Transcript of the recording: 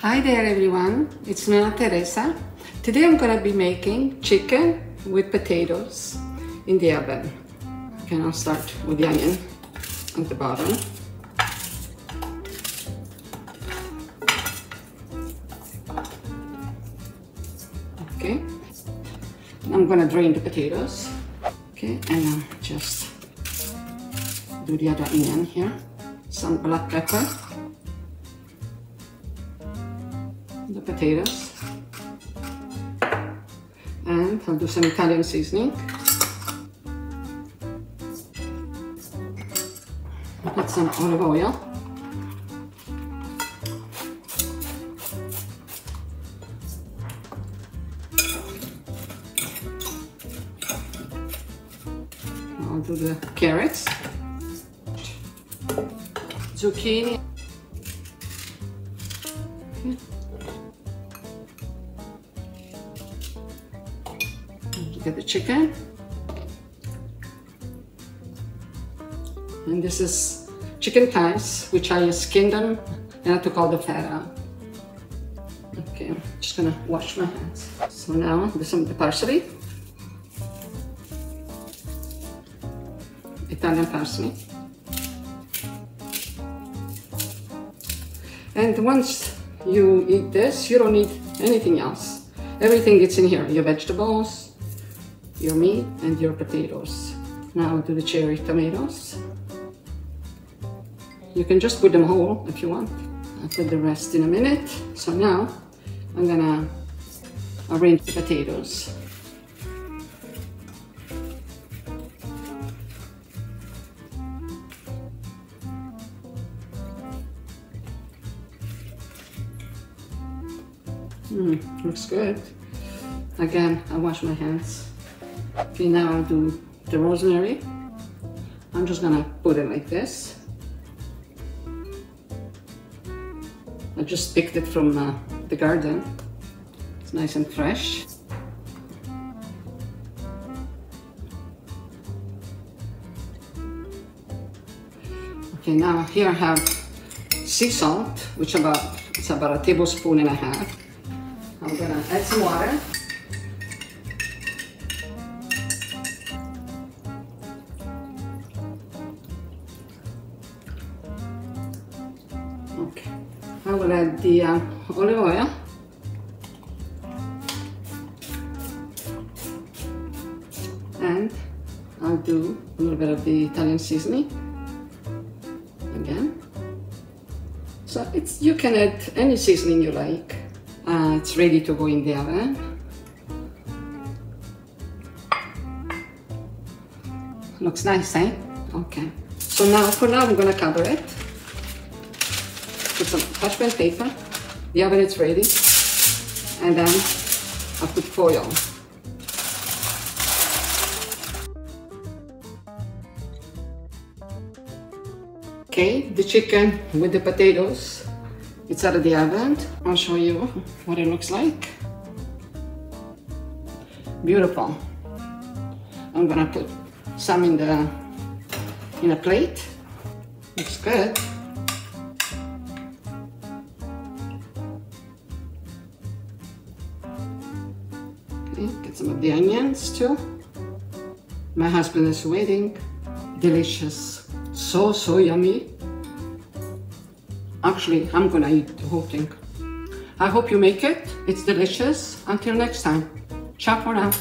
Hi there everyone, it's Nana Teresa. Today I'm going to be making chicken with potatoes in the oven. Okay, I'll start with the onion at the bottom. Okay, I'm going to drain the potatoes. Okay, and I'll just do the other onion here. Some black pepper. The potatoes, and I'll do some Italian seasoning. Put some olive oil. I'll do the carrots, zucchini. Get the chicken, and this is chicken thighs, which I skinned them and I took all the fat out. Okay, I'm just gonna wash my hands. So now do some of the parsley, Italian parsley, and once you eat this, you don't need anything else. Everything is in here, your vegetables, your meat, and your potatoes. Now I'll do the cherry tomatoes. You can just put them whole if you want. I'll put the rest in a minute. So now I'm gonna arrange the potatoes. Looks good. Again, I wash my hands. Okay, now I'll do the rosemary. I'm just gonna put it like this. I just picked it from the garden. It's nice and fresh. Okay, now here I have sea salt, which it's about a tablespoon and a half. I'm gonna add some water. Okay, I will add the olive oil. And I'll do a little bit of the Italian seasoning again. So you can add any seasoning you like. It's ready to go in the oven. Looks nice, eh? Okay. So for now I'm gonna cover it. Put some parchment paper. The oven is ready. And then I'll put foil. Okay, the chicken with the potatoes, it's out of the oven. I'll show you what it looks like. Beautiful. I'm gonna put some in a plate. Looks good. Okay, get some of the onions too. My husband is waiting. Delicious. So yummy. Actually, I'm gonna eat the whole thing. I hope you make it. It's delicious. Until next time. Ciao for now.